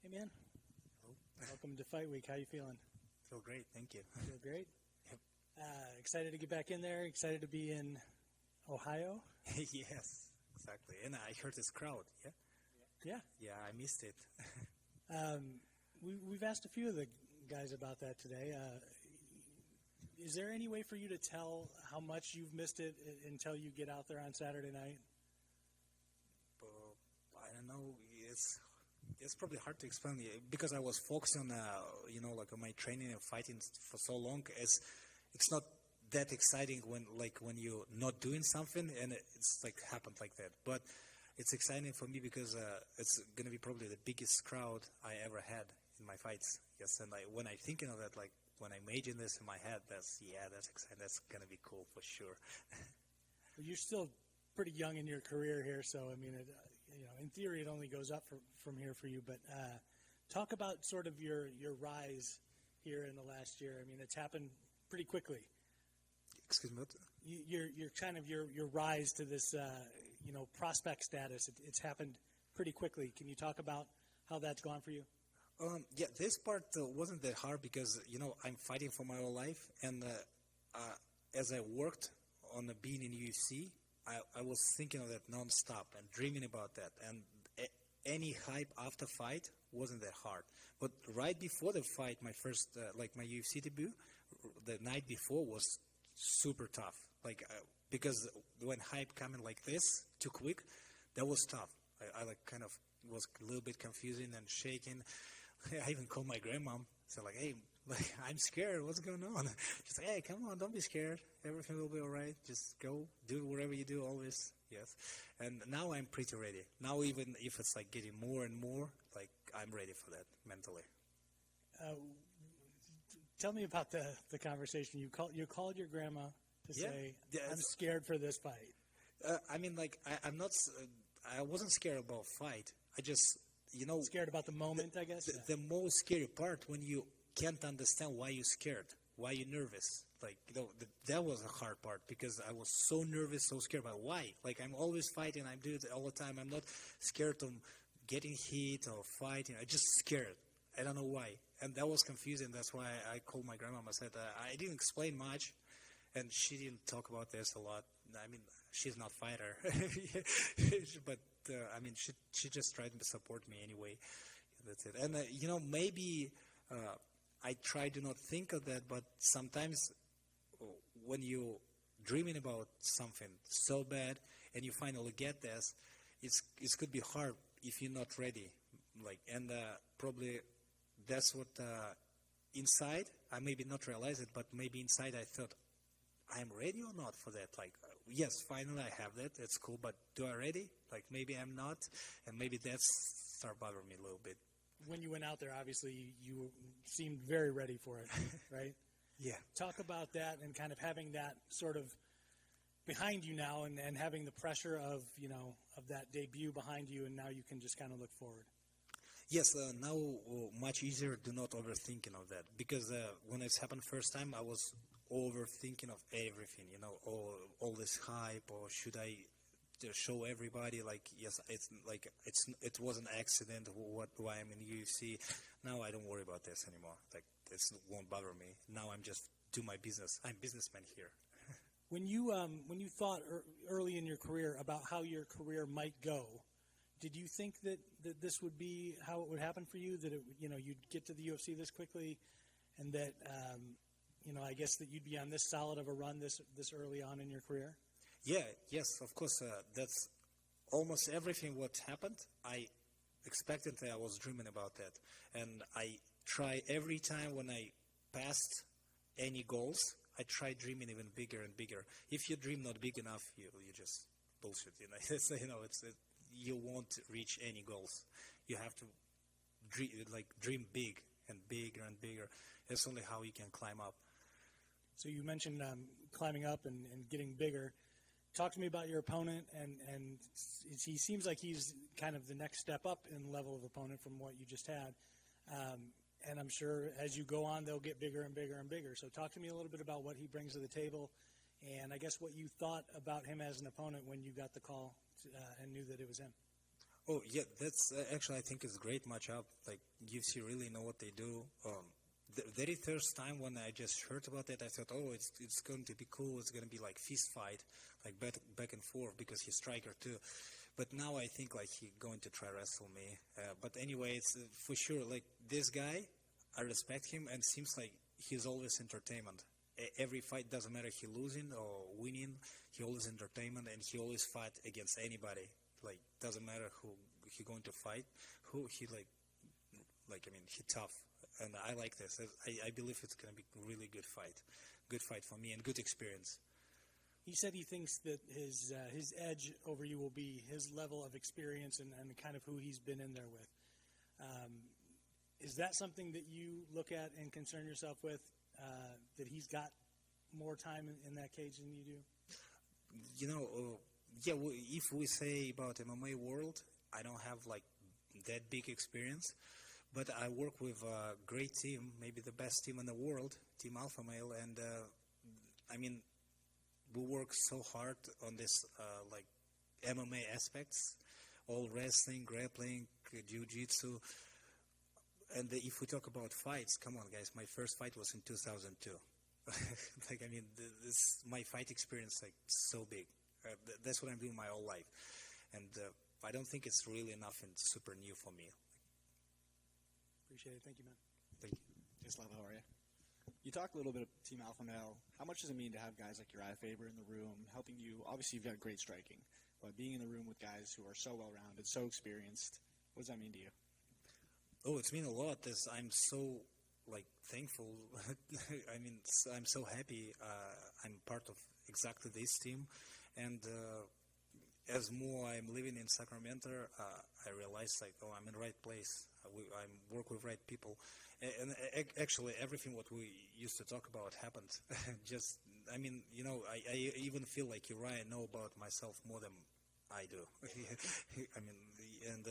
Hey, man. Hello. Welcome to Fight Week. How you feeling? Feel great, thank you. Feel great? Yep. Excited to get back in there. Excited to be in Ohio. Yes, exactly. And I heard this crowd, yeah? Yeah. Yeah, I missed it. We've asked a few of the guys about that today. Is there any way for you to tell how much you've missed it until you get out there on Saturday night? I don't know. It's probably hard to explain because I was focused on, like on my training and fighting for so long. It's not that exciting when you're not doing something and it's like happened like that. But it's exciting for me because it's going to be probably the biggest crowd I ever had in my fights. Yes, and when I thinking of that, like when I imagine this in my head, that's exciting. That's going to be cool for sure. Well, you're still pretty young in your career here, so I mean, in theory, it only goes up from here for you. But talk about sort of your rise here in the last year. I mean, it's happened pretty quickly. Excuse me. Your kind of your rise to this prospect status. It's happened pretty quickly. Can you talk about how that's gone for you? Yeah, this part wasn't that hard because I'm fighting for my whole life, and as I worked on being in UFC, I was thinking of that nonstop and dreaming about that. And any hype after fight wasn't that hard. But right before the fight, my first my UFC debut, the night before was super tough. Because when hype coming like this too quick, that was tough. I kind of was a little bit confusing and shaking. I even called my grandmom. So hey, I'm scared. What's going on? She's like, hey, come on, don't be scared. Everything will be all right. Just go, do whatever you do always. Yes. And now I'm pretty ready. Now even if it's getting more and more, I'm ready for that mentally. Tell me about the conversation. You called your grandma to say, I'm scared for this fight. I'm not. I wasn't scared about fight. I just scared about the moment. I guess the most scary part when you can't understand why you're scared, why you're nervous. That was a hard part because I was so nervous, so scared. But why? I'm always fighting. I do it all the time. I'm not scared of getting hit or fighting. I'm just scared. I don't know why. And that was confusing. That's why I called my grandma. I said, I didn't explain much, and she didn't talk about this a lot. I mean, she's not a fighter. But, she just tried to support me anyway. That's it. And, maybe I try to not think of that, but sometimes when you're dreaming about something so bad and you finally get this, it could be hard if you're not ready. Probably that's what inside, I maybe not realize it, but maybe inside I thought, I'm ready or not for that? Yes, finally I have that. It's cool, but do I ready? Maybe I'm not, and maybe that's start bothering me a little bit. When you went out there, obviously you seemed very ready for it, right? Yeah. Talk about that and kind of having that sort of behind you now and having the pressure of that debut behind you, and now you can just kind of look forward. Yes, now much easier to not overthinking of that because when it's happened first time, I was overthinking of everything, all this hype, or should I show everybody yes, it was an accident, why I'm in UFC. Now I don't worry about this anymore. This won't bother me. Now I'm just do my business. I'm businessman here. When you thought early in your career about how your career might go, did you think that this would be how it would happen for you? That you'd get to the UFC this quickly, and that I guess that you'd be on this solid of a run this early on in your career? Yeah, yes, of course. That's almost everything what happened. I expected that. I was dreaming about that. And I try every time when I passed any goals, I try dreaming even bigger and bigger. If you dream not big enough, you just bullshit. You won't reach any goals. You have to dream big and bigger and bigger. That's only how you can climb up. So you mentioned climbing up and getting bigger. Talk to me about your opponent, and he seems like he's kind of the next step up in level of opponent from what you just had. And I'm sure as you go on, they'll get bigger and bigger and bigger. So talk to me a little bit about what he brings to the table, and I guess what you thought about him as an opponent when you got the call and knew that it was him. Oh yeah, that's actually I think it's a great matchup. Like UFC really know what they do. The very first time when I just heard about it, I thought, oh, it's going to be cool. It's going to be like fist fight, like back and forth because he's striker too. But now I think like he's going to try wrestle me. But anyway, it's for sure like this guy. I respect him and seems like he's always entertainment. Every fight doesn't matter he losing or winning, he always entertainment and he always fight against anybody. Like doesn't matter who he going to fight, who he like I mean he tough, and I like this. I believe it's gonna be a really good fight for me and good experience. He said he thinks that his edge over you will be his level of experience and kind of who he's been in there with. Is that something that you look at and concern yourself with? That he's got more time in that cage than you do? You know, yeah. If we say about MMA world, I don't have like that big experience, but I work with a great team, maybe the best team in the world, Team Alpha Male, and I mean, we work so hard on this like MMA aspects, all wrestling, grappling, jiu-jitsu. And if we talk about fights, come on, guys, my first fight was in 2002. Like, I mean, my fight experience, like, so big. That's what I'm doing my whole life. And I don't think it's really enough and super new for me. Appreciate it. Thank you, man. Thank you. Viacheslav, how are you? You talked a little bit of Team Alpha Male. How much does it mean to have guys like Uriah Faber in the room, helping you? Obviously, you've got great striking, but being in the room with guys who are so well-rounded, so experienced, what does that mean to you? Oh, it's mean a lot. I'm so like thankful. I mean, I'm so happy. I'm part of exactly this team, and as more I'm living in Sacramento, I realize like, oh, I'm in the right place. I work with right people, and actually everything what we used to talk about happened. Just, I mean, you know, I even feel like Uriah know about myself more than I do. I mean, and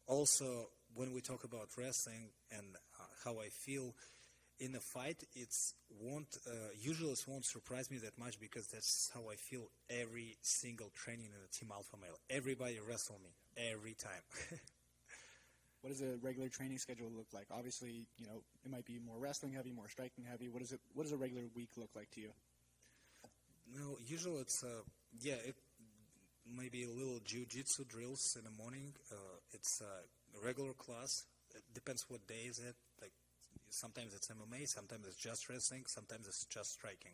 also. When we talk about wrestling and how I feel in a fight, usually it won't surprise me that much because that's how I feel every single training in the Team Alpha Male. Everybody wrestle me every time. What does a regular training schedule look like? Obviously, you know, it might be more wrestling heavy, more striking heavy. What does a regular week look like to you? No, usually it's it maybe a little jiu-jitsu drills in the morning. It's a regular class. It depends what day is it. Like sometimes it's MMA, sometimes it's just wrestling, sometimes it's just striking.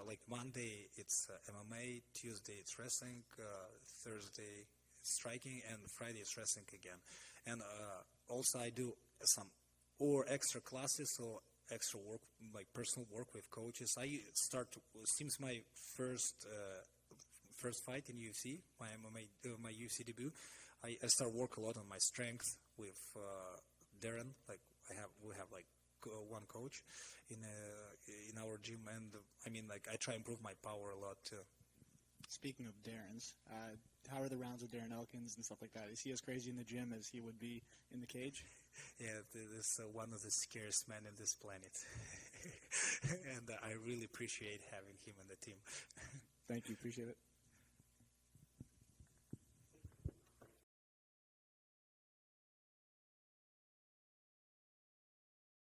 Like Monday it's MMA, Tuesday it's wrestling, Thursday it's striking, and Friday it's wrestling again. And also I do some extra classes or extra work, like personal work with coaches. Since my first fight in UFC, my UFC debut, I start work a lot on my strength with Darren. Like we have like one coach in our gym, and I mean like I try to improve my power a lot too. Speaking of Darren's, how are the rounds with Darren Elkins and stuff like that? Is he as crazy in the gym as he would be in the cage? Yeah, this is one of the scariest men in this planet, and I really appreciate having him on the team. Thank you, appreciate it.